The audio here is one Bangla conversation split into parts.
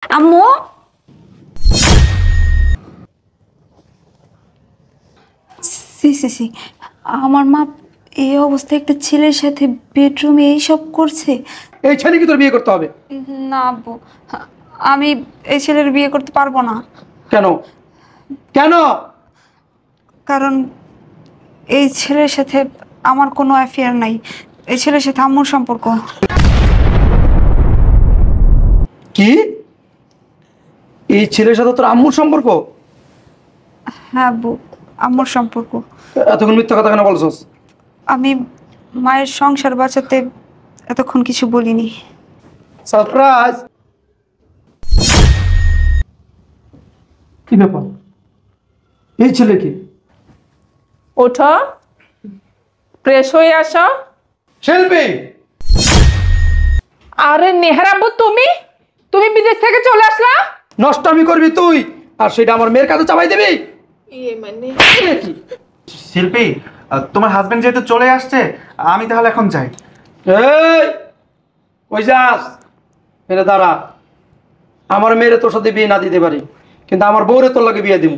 আম্মু, সি সি সি, আমার মা এই অবস্থায় একটা ছেলের সাথে বেডরুমে এইসব করছে। এই ছেলে কি তোর বিয়ে করতে হবে? না আব্বু, আমি এই ছেলের বিয়ে করতে পারবো না। কেন কেন? কারণ এই ছেলের সাথে আমার কোনো অ্যাফেয়ার নাই। এই ছেলের সাথে আম্মুর সম্পর্ক। কি? এই ছেলের সাথে তোর আম্মুর সম্পর্ক? হ্যাঁ আব্বু, আম্মুর সম্পর্ক। এতক্ষণ মিথ্যা কথা কেন বলছস? আমি মায়ের সংসার বাঁচাতে এতক্ষণ কিছু বলিনি। সারপ্রাইজ! কি ব্যাপার? এই ছেলে কি? ওঠো, ফ্রেশ হয়ে আসো। শিল্পী! আরে নেহারাবু, তুমি তুমি বিদেশ থেকে চলে আসলা? নষ্টামি করবি তুই, আর সেটা আমার মেয়ের কাছে চাপাই দিবি? মানে কি? শিল্পী, তোমার হাজবেন্ড যেহেতু চলে আসছে, আমি তাহলে এখন যাই। এই ওই যাস, এনে দাঁড়া। আমার মেয়েরে তোর সাথে বিয়ে না দিতে পারি, কিন্তু আমার বউরে তোর লাগে বিয়ে দিব।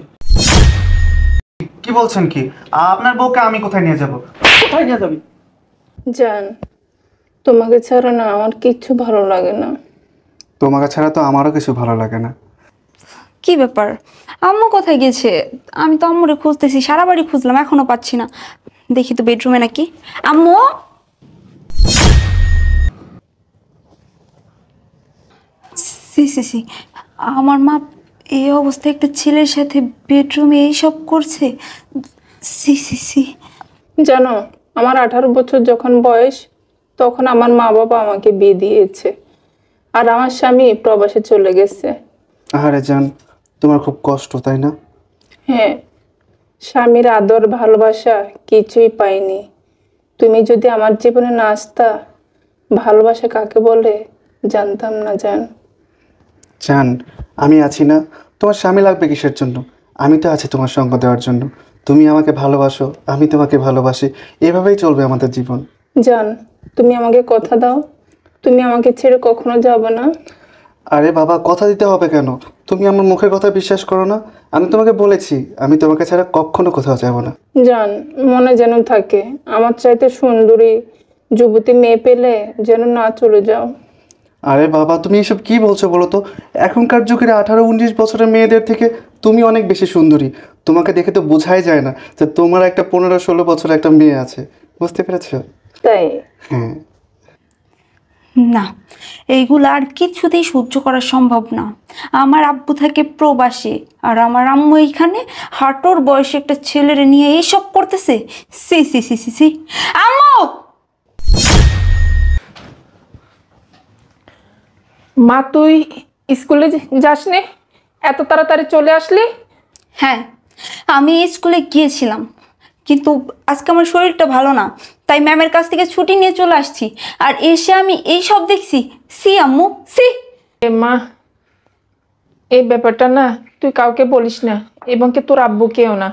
কি বলছেন কি? আপনার বউকে আমি কোথায় নিয়ে যাব? কোথায় নিয়ে যাবি? জান, তোমাকে ছাড়া না আমার কিচ্ছু ভালো লাগে না। তোমাকে ছাড়া তো আমারও কিছু ভালো লাগে না। কি ব্যাপার, আম্মু কোথায় গেছে? আমি তো আম্মুরে খুঁজতেছি, সারা বাড়ি খুঁজলাম, এখনো পাচ্ছি না। দেখি তো বেডরুমে নাকি। আম্মু, সি সি সি, আমার মা এই অবস্থায় একটা ছেলের সাথে বেডরুমে এইসব করছে। সি সি সি। জানো, আমার 18 বছর যখন বয়স, তখন আমার মা বাবা আমাকে বিয়ে দিয়েছে, আর আমার স্বামী প্রবাসে চলে গেছে। আরে জান, তোমার খুব কষ্ট, তাই না? হ্যাঁ, স্বামীর আদর ভালোবাসা কিছুই পাইনি। তুমি যদি আমার জীবনে না আসতা, ভালোবাসা কাকে বলে জানতাম না। জান, জান, আমি আছি না? তোমার স্বামী লাগবে কিসের জন্য? আমি তো আছি তোমার সঙ্গ দেওয়ার জন্য। তুমি আমাকে ভালোবাসো, আমি তোমাকে ভালোবাসি, এভাবেই চলবে আমাদের জীবন। জান, তুমি আমাকে কথা দাও, তুমি আমাকে ছেড়ে কখনো যাবে না। আরে বাবা, কথা দিতে হবে কেন? তুমি আমার মুখের কথা বিশ্বাস করো না? আমি তোমাকে বলেছি, আমি তোমাকে ছাড়া কখনো কোথাও যাব না। জান, মনে যেন থাকে, আমার চাইতে সুন্দরী যুবতী মেয়ে পেলে যেন না চলে যাও। আরে বাবা, তুমি এসব কি বলছো বলো তো? এখনকার যুগের 18-19 বছরের মেয়েদের থেকে তুমি অনেক বেশি সুন্দরী। তোমাকে দেখে তো বোঝাই যায় না যে তোমার একটা 15-16 বছরের একটা মেয়ে আছে। বুঝতে পেরেছো? তাই হ্যাঁ। না, এইগুলো আর কিছুতেই সহ্য করা সম্ভব না। আমার আব্বু থাকে প্রবাসে, আর আমার আম্মু এইখানে হাঁটুর বয়সে একটা ছেলেরে নিয়ে এইসব করতেছে। সি সি সি সি সি। আম্মু, মা, তুই স্কুলে যাসনি? এত তাড়াতাড়ি চলে আসলি? হ্যাঁ, আমি স্কুলে গিয়েছিলাম, কিন্তু আজকে আমার শরীরটা ভালো না, তাই ম্যামের কাছ থেকে ছুটি নিয়ে চলে আসছি। আর এসে আমি এইসব দেখছি। সি আম্মু, সি। মা, এই ব্যাপারটা না তুই কাউকে বলিস না, এবং কি তোর আব্বুকেও না।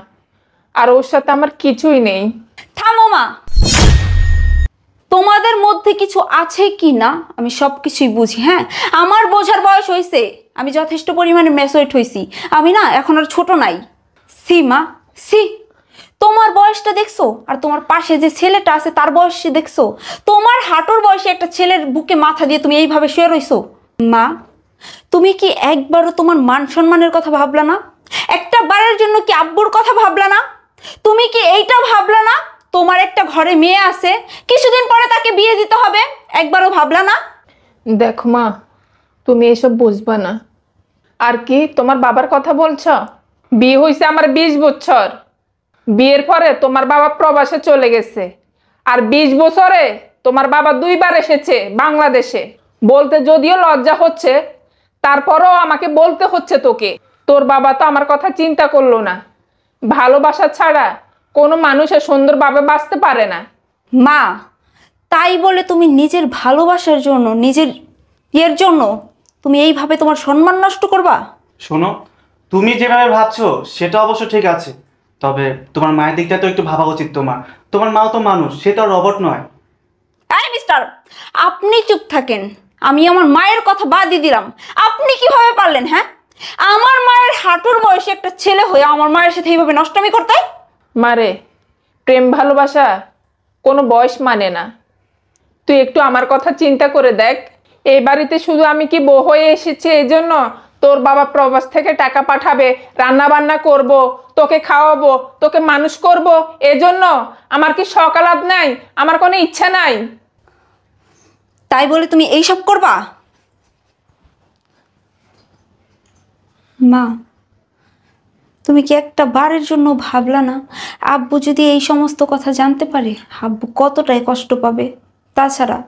আর ওর সাথে আমার কিছুই নেই। থামো মা, তোমাদের মধ্যে কিছু আছে কি না আমি সব কিছুই বুঝি। হ্যাঁ, আমার বোঝার বয়স হয়েছে, আমি যথেষ্ট পরিমাণে ম্যাচুরড হয়েছি। আমি না এখন আর ছোট নাই। সি মা, সি। তোমার বয়সটা দেখছো, আর তোমার পাশে যে ছেলেটা আছে তার বয়স দেখছো? তোমার হাঁটুর বয়সে একটা ছেলের বুকে মাথা দিয়ে তুমি এইভাবে শুয়ে রইছো। মা, তুমি কি একবারও তোমার মান সম্মানের কথা ভাবলা না? একটা বারের জন্য কি আব্বুর কথা ভাবলা না? তুমি কি এইটা ভাবলা না তোমার একটা ঘরে মেয়ে আছে, কিছুদিন পরে তাকে বিয়ে দিতে হবে? একবারও ভাবলা না? দেখো মা, তুমি এসব বুঝবা না। আর কি তোমার বাবার কথা বলছো? বিয়ে হয়েছে আমার 20 বছর। বিয়ের পরে তোমার বাবা প্রবাসে চলে গেছে, আর 20 বছরে তোমার বাবা 2 বার এসেছে বাংলাদেশে। বলতে যদিও লজ্জা হচ্ছে, তারপরও আমাকে বলতে হচ্ছে তোকে। তোর বাবা তো আমার কথা চিন্তা করলো না। ভালোবাসা ছাড়া কোনো মানুষের সুন্দরভাবে বাঁচতে পারে না। মা, তাই বলে তুমি নিজের ভালোবাসার জন্য, নিজের ইয়ের জন্য তুমি এইভাবে তোমার সম্মান নষ্ট করবা? শোনো, তুমি যেভাবে ভাবছো সেটা অবশ্য ঠিক আছে, তবে তোমার মায়ের দিকটা তো একটু ভাবা উচিত। তোমার মাও তো মানুষ, সে তো রবট নয়। এই মিস্টার, আপনি চুপ থাকেন। আমি আমার মায়ের কথা বাদই দিলাম, আপনি আপনি কিভাবে পারলেন? হ্যাঁ, আমার মায়ের হাঁটুর বয়সে একটা ছেলে হয়ে আমার মায়ের সাথে এইভাবে নষ্টামি করতে? মারে, প্রেম ভালোবাসা কোনো বয়স মানে না। তুই একটু আমার কথা চিন্তা করে দেখ। এই বাড়িতে শুধু আমি কি বউ হয়ে এসেছি এই জন্য তোর বাবা প্রবাস থেকে টাকা পাঠাবে, রান্না বান্না করব, তোকে খাওয়াবো, তোকে মানুষ করব, এজন্য আমার কি সকালাত নাই? আমার কোনো ইচ্ছা নাই? তাই বলে তুমি এইসব করবা? মা, তুমি কি একটা বারের জন্য ভাবলা না আব্বু যদি এই সমস্ত কথা জানতে পারে আব্বু কতটাই কষ্ট পাবে? তাছাড়া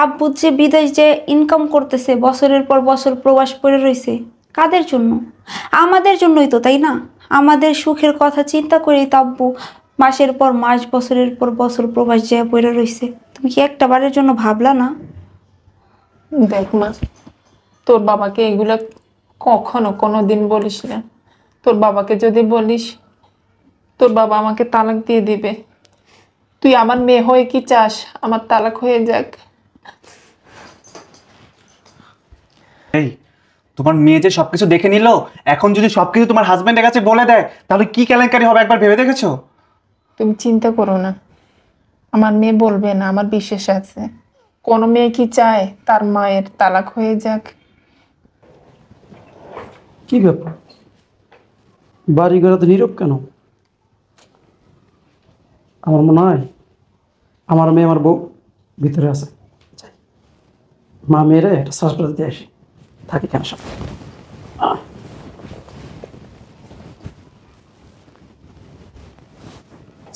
আব্বু যে বিদেশ যে ইনকাম করতেছে, বছরের পর বছর প্রবাস পড়ে রয়েছে, কাদের জন্য? আমাদের জন্যই তো, তাই না? আমাদের সুখের কথা চিন্তা করেই তো আব্বু মাসের পর মাস, বছরের পর বছর প্রবাস যেয়ে পড়ে রয়েছে। তুমি কি একটা বারের জন্য ভাবলা না? দেখ মা, তোর বাবাকে এগুলো কখনো কোনো দিন বলিস না। তোর বাবাকে যদি বলিস, তোর বাবা আমাকে তালাক দিয়ে দিবে। তুই আমার মেয়ে হয়ে কি চাস আমার তালাক হয়ে যাক? এই, তোমার মেয়ে যে সবকিছু দেখে নিল, এখন যদি সবকিছু তোমার হাজবেন্ডের কাছে বলে দেয় তাহলে কি কেলেঙ্কারি হবে একবার ভেবে দেখেছো? তুমি চিন্তা করো না, আমার মেয়ে বলবে না, আমার বিশ্বাস আছে। কোনো মেয়ে কি চায় তার মায়ের তালাক হয়ে যাক? কি ব্যাপার, বাড়ি ঘরে তো নীরব কেন? আমার মনে হয় আমার মেয়ে আমার বউ ভিতরে আছে। যাই, মা মেয়েরে একটা শ্বাস দিয়ে আসি, থাকি কেন সব।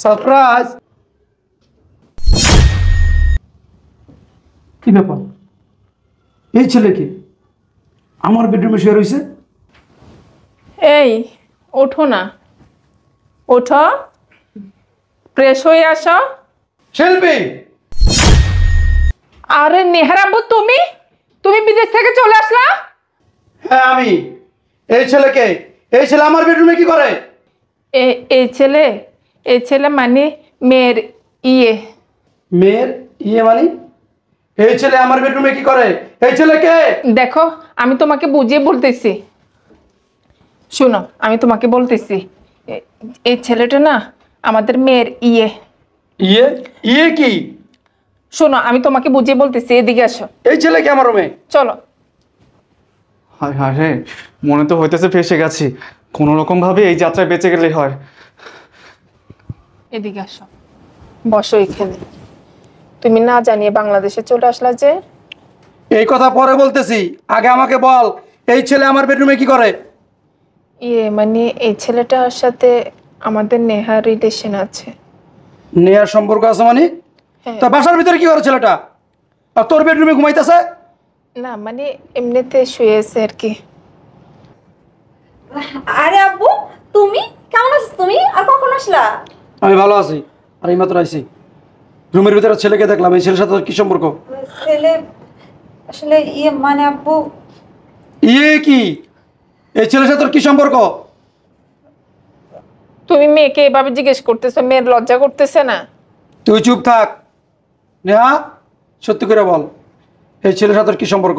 সারপ্রাইজ! কি ব্যাপার, এই ছেলে কি আমার বেডরুমে শুয়ে রয়েছে? এই ওঠো না, ওঠো, ফ্রেশ হয়ে আসো। শিল্পী! আরে নেহারাবু, তুমি তুমি বিদেশ থেকে চলে আসলা? হ্যাঁ আমি। এই ছেলেকে, এই ছেলে আমার বেডরুমে কি করে? এই ছেলে, এই ছেলে মানে মেয়ের ইয়ে। মেয়ের ইয়ে মানে? এই ছেলে আমার বেডরুমে কি করে? এই ছেলেকে দেখো, আমি তোমাকে বুঝিয়ে বলতেছি, শোনো, আমি তোমাকে বলতেছি, এই ছেলেটা না আমাদের মেয়ের ইয়ে। ইয়ে? ইয়ে কি? শোনো, আমি তোমাকে বুঝিয়ে বলতেছি, এদিকে আসো। এই ছেলেকে আমার রুমে? চলো। হায় হায় রে, মনে তো হইতেছে ফেসে গেছি। কোনো রকম ভাবে এই যাত্রায় বেঁচে গেলেই হয়। এদিকে আসো, বসো এখানে। তুমি না জানিয়ে বাংলাদেশে চলে আসলা যে? এই কথা পরে বলতেছি, আগে আমাকে বল এই ছেলে আমার বেডরুমে কি করে? ইয়ে মানে এই ছেলেটার সাথে আমাদের নেহার রিলেশন আছে। নেয়ার সম্পর্ক আছে মানে? হ্যাঁ। তা বাসার ভিতরে কি করে ছেলেটা? আর তোর বেডরুমে ঘুমাইতেছে? না মানে এমনিতে শুয়েছে আর কি। আরে আব্বু, তুমি কেমন আছো? তুমি আর কখন আসলা? আমি ভালো আছি, আর এই মাত্র আইছি। রুমের ভিতরে ছেলেকে দেখলাম, এই ছেলের সাথে তোর কি সম্পর্ক? ছেলে আসলে ইয়ে মানে আব্বু, ইয়ে কি? এই ছেলের সাথে তোর কি সম্পর্ক? তুমি মেয়েকে এভাবে জিজ্ঞেস করতেছো, মেয়ের লজ্জা করতেছে না? তুই চুপ থাক। নেহা, সত্যি করে বল এই ছেলের সাথে তোর কি সম্পর্ক?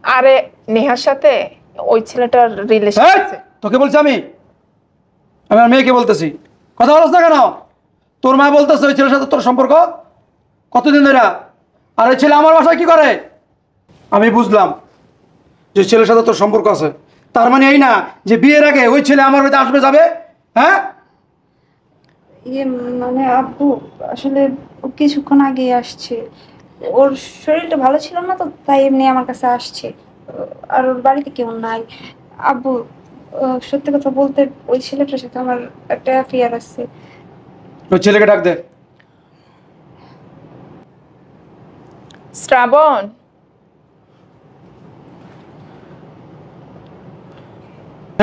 আরে নেহার সাথে ওই ছেলেটার রিলেশন এই, আছে। তোকে বলছি আমি আমার মেয়েকে বলতেছি, কথা বলছ না কেন? তোর মা বলতেছে ওই ছেলের সাথে তোর সম্পর্ক কতদিন ধরে? আর ওই ছেলে আমার বাসায় কি করে? আমি বুঝলাম যে ছেলের সাথে তোর সম্পর্ক আছে, তার মানে এই না যে বিয়ের আগে ওই ছেলে আমার বাড়িতে আসবে যাবে? হ্যাঁ, ইয়ে মানে আব্বু আসলে ও কিছুক্ষণ আগে আসছে, ওর শরীরটা ভালো ছিল না তো, তাই এমনি আমার কাছে আসছে। আর ওর বাড়িতে কেউ নাই আব্বু। সত্যি কথা বলতে ওই ছেলেটার সাথে আমার একটা অ্যাফেয়ার আছে। ওই ছেলেকে ডাক দে। শ্রাবণ,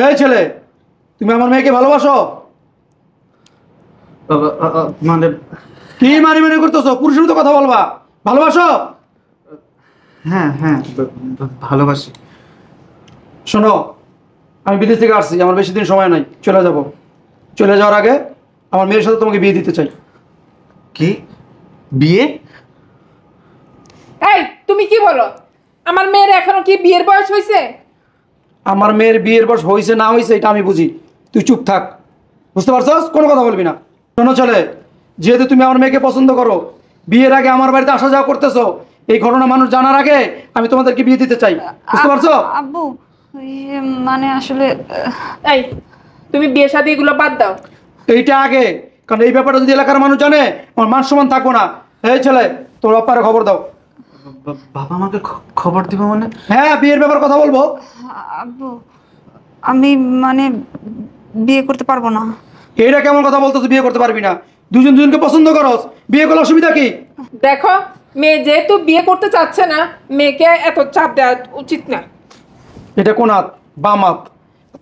এই ছেলে, তুমি আমার মেয়েকে ভালোবাসো? মানে কি মারি মারি করতেছো? পুরুষের মতো কথা বলবা। ভালোবাসো? হ্যাঁ হ্যাঁ, ভালোবাসি। শোনো, আমি বিদেশ থেকে আসছি, আমার বেশি দিন সময় নাই, চলে যাব। চলে যাওয়ার আগে আমার মেয়ের সাথে তোমাকে বিয়ে দিতে চাই। কি বিয়ে? এই তুমি কি বলো? আমার মেয়ের এখনো কি বিয়ের বয়স হয়েছে? আমার মেয়ের বিয়ের বয়স হয়েছে না হয়েছে এটা আমি বুঝি, তুই চুপ থাক, বুঝতে পারছস? কোনো কথা বলবি না। শোনো ছেলে, যেহেতু তুমি আমার মেয়েকে পছন্দ করো, বিয়ের আগে আমার বাড়িতে আসা যাওয়া করতেছো, এই ঘটনা মানুষ জানার আগে আমি তোমাদেরকে বিয়ে দিতে চাই, বুঝতে পারছো? আব্বু মানে আসলে এই তুমি বিয়ে শাদী এগুলো বাদ দাও। এইটা আগে, কারণ এই ব্যাপারটা যদি এলাকার মানুষ জানে আমার মান সম্মান থাকবো না। এই ছেলে, তোর বাপ্পারে খবর দাও। বাবা আমাকে খবর দিব মানে? হ্যাঁ, বিয়ের ব্যাপার কথা বলবো। আব্বু আমি মানে বিয়ে করতে পারবো না। এইটা কেমন কথা বলতেছো বিয়ে করতে পারবি না? দুজন দুজনকে পছন্দ করস, বিয়ে করলে অসুবিধা কি? দেখো, মেয়ে যেহেতু বিয়ে করতে চাচ্ছে না, মেয়েকে এত চাপ দেওয়া উচিত না। এটা কোন হাত? বাম হাত।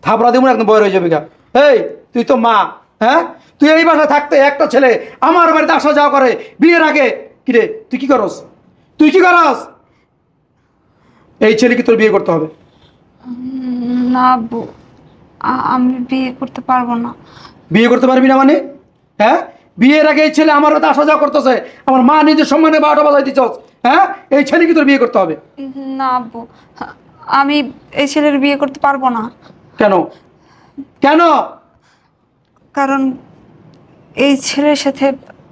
থাপড়া দিব না, একদম বয়র হয়ে যাবে গা। এই তুই তো মা, হ্যাঁ? তুই এই বাসায় থাকতে একটা ছেলে আমার বাড়িতে আসা যাওয়া করে বিয়ের আগে, কিরে তুই কি করস? তুই কি করস? এই ছেলে কি তোর বিয়ে করতে হবে? না আব্বু, আমি বিয়ে করতে পারবো না। বিয়ে করতে পারবি না মানে? হ্যাঁ, বিয়ের আগে এই ছেলে আমার বাড়িতে আসা যাওয়া করতেছে, আমার মা নিজের সম্মানে 12টা বাজাই দিচ্ছ, হ্যাঁ? এই ছেলে কি তোর বিয়ে করতে হবে? না আব্বু, আমি এই ছেলের বিয়ে করতে পারবো না। কেন কেন? কারণ এই ছেলের সাথে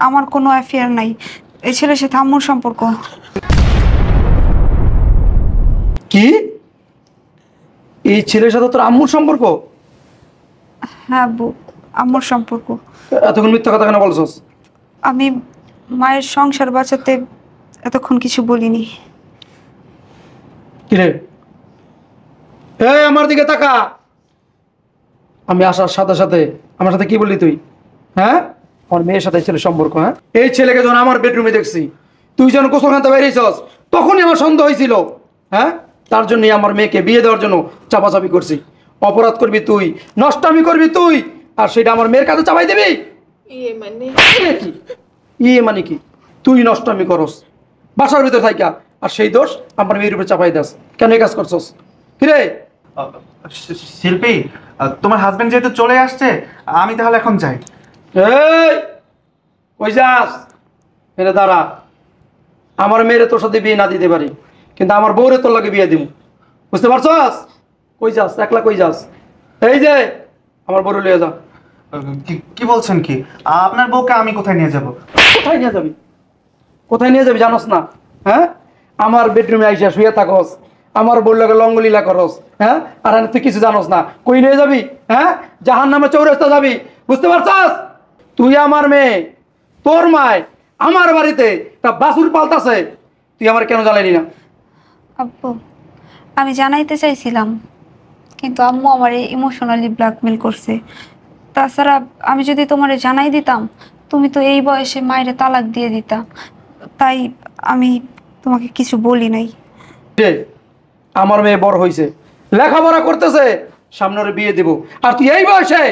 আমার কোনো অ্যাফেয়ার নাই। এই ছেলের সাথে আম্মুর সম্পর্ক। কি? এই ছেলের সাথে তোর আম্মুর সম্পর্ক? হ্যাঁ আব্বু, আম্মুর সম্পর্ক। এতক্ষণ মিথ্যা কথা কেন বলছস? আমি মায়ের সংসার বাঁচাতে এতক্ষণ কিছু বলিনি। কিরে, এই আমার দিকে তাকা। আমি আসার সাথে সাথে আমার সাথে কি বললি তুই? হ্যাঁ, আমার মেয়ের সাথে এই ছেলের সম্পর্ক? হ্যাঁ, এই ছেলেকে যখন আমার বেডরুমে দেখছি, তুই যখন কোসলখানতে বেরিয়েছস, তখনই আমার সন্দেহ হয়েছিল। হ্যাঁ, তার জন্যই আমার মেয়েকে বিয়ে দেওয়ার জন্য চাপাচাপি করছি। অপরাধ করবি তুই, নষ্টামি করবি তুই, আর সেটা আমার মেয়ের কাছে চাপাই দিবি? ইয়ে মানে কি ইয়ে মানে কি? তুই নষ্টামি করস বাসার ভিতরে থাইকা, আর সেই দোষ আমার মেয়ের উপরে চাপাই দাস। কেন এই কাজ করছস? কিরে? শিল্পী, তোমার হাজবেন্ড যেহেতু চলে আসছে, আমি তাহলে এখন যাই। এই কই যাস? এনে দাঁড়া। আমার মেয়েরে তোর সাথে বিয়ে না দিতে পারি, কিন্তু আমার বউরে তোর লাগে বিয়ে দিব, বুঝতে পারছস? কই যাস? একলা কই যাস? এই যে আমার বউরে লিয়ে যা। কি বলছেন কি? আপনার বউকে আমি কোথায় নিয়ে যাব? কোথায় নিয়ে যাবি? কোথায় নিয়ে যাবি জানোস না? হ্যাঁ, আমার বেডরুমে আইসা শুয়ে থাকস, আমার বউর লাগে লঙ্গলীলা করস, হ্যাঁ? আর তুই কিছু জানোস না, কই নিয়ে যাবি? হ্যাঁ, জাহান নামে চৌরাস্তা যাবি, বুঝতে পারছস? তুই আমার মেয়ে, তোর মায় আমার বাড়িতে একটা বাসুর পাল্টাছে, তুই আমার কেন জ্বালাইলি না? আব্বু আমি জানাইতে চাইছিলাম, কিন্তু আম্মু আমার ইমোশনালি ব্ল্যাকমেল করছে। তাছাড়া আমি যদি তোমারে জানাই দিতাম, তুমি তো এই বয়সে মায়েরে তালাক দিয়ে দিতা। তাই আমি তোমাকে কিছু বলি নাই। রে, আমার মেয়ে বড় হয়েছে, লেখাপড়া করতেছে, সামনে ওরে বিয়ে দেব, আর তুই এই বয়সে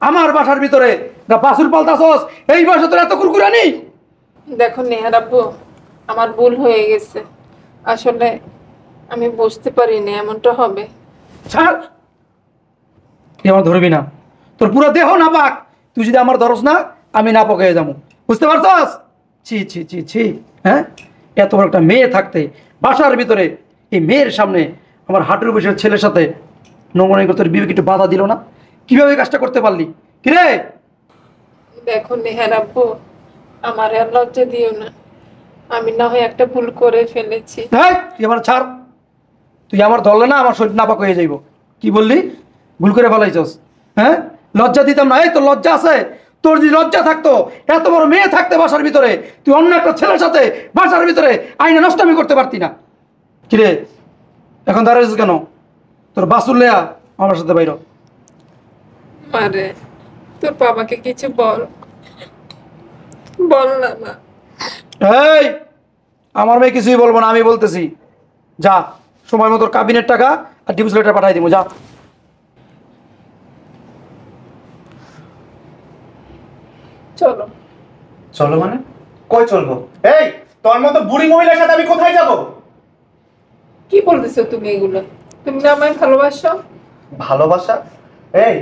আমার বাসার ভিতরে একটা বাসুর পাল্টাছস? এই বয়সে তোর এত কুরকুরানি? দেখো নেহার আব্বু, আমার ভুল হয়ে গেছে। আসলে আমি বুঝতে পারিনি এমনটা হবে। ছাড়, তুই আমার ধরবি না, তোর পুরো দেহ না পাক। তুই যদি আমার ধরস না, আমি না পকে যাবো, বুঝতে পারছস? ছি ছি ছি ছি। হ্যাঁ, এত বড় একটা মেয়ে থাকতে বাসার ভিতরে এই মেয়ের সামনে আমার হাঁটুর বসে ছেলের সাথে নোংরামি করতে, তোর বিবেক একটু বাধা দিল না? কিভাবে এই কাজটা করতে পারলি? কিরে? দেখো নেহার আব্বু, আমার আর লজ্জা দিও না। আমি না হয় একটা ভুল করে ফেলেছি। হ্যাঁ, তুই আমার ছাড়। তুই আমার ধরলে না আমার শরীর নাপাক হয়ে যাইব। কি বললি? ভুল করে ফেলাইছস? হ্যাঁ, লজ্জা দিতাম না? এই তোর লজ্জা আছে? তোর যদি লজ্জা থাকতো, এত বড় মেয়ে থাকতে বাসার ভিতরে, তুই অন্য একটা ছেলের সাথে বাসার ভিতরে আইনে নষ্টামি করতে পারতি না? কিরে, এখন দাঁড়িয়েছিস কেন? তোর বাসুর লেয়া আমার সাথে বাইর হ। আরে তোর বাবাকে কিছু বল, বল না মা। এই, আমার মেয়ে কিছুই বলবো না, আমি বলতেছি। যা, সময় মতো কাবিনের টাকা আর ডিভোর্স লেটার পাঠাই দিব, যা। চলো। চলো মানে? কই চলবো? এই, তোর মতো বুড়ি মহিলার সাথে আমি কোথায় যাব? কি বলতেছো তুমি এগুলো? তুমি না আমায় ভালোবাসো? ভালোবাসা? এই,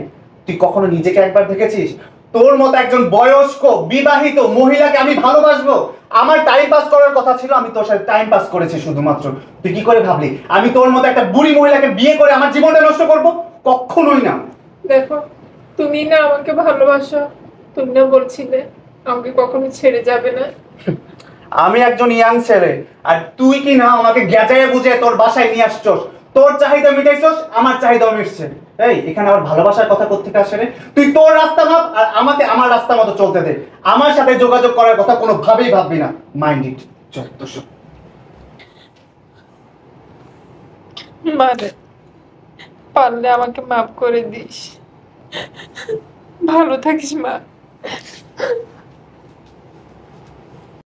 তুই কখনো নিজেকে একবার দেখেছিস তোর মতো একজন বয়স্ক বিবাহিত মহিলাকে আমি ভালোবাসবো? আমার টাইম পাস করার কথা ছিল, আমি তোর সাথে টাইম পাস করেছি শুধুমাত্র। তুই কি করে ভাবলি আমি তোর মতো একটা বুড়ি মহিলাকে বিয়ে করে আমার জীবনটা নষ্ট করব? কখনোই না। দেখো, তুমি না আমাকে ভালোবাসো, তুমি না বলছিলে আমাকে কখনো ছেড়ে যাবে না। আমি একজন ইয়াং ছেলে, আর তুই কি না আমাকে গেজাইয়া বুঝে তোর বাসায় নিয়ে আসছস, তোর চাহিদা মিটাইছস, আমার চাহিদাও মিটছে। এই এখানে আবার ভালোবাসার কথা কোত্থেকে আসে রে? তুই তোর রাস্তা ভাব আর আমাকে আমার রাস্তা মতো চলতে দে। আমার সাথে যোগাযোগ করার কথা কোনোভাবেই ভাববি না। Mind it. চত্বর। মানে পারলে আমাকে মাফ করে দিস। ভালো থাকিস মা।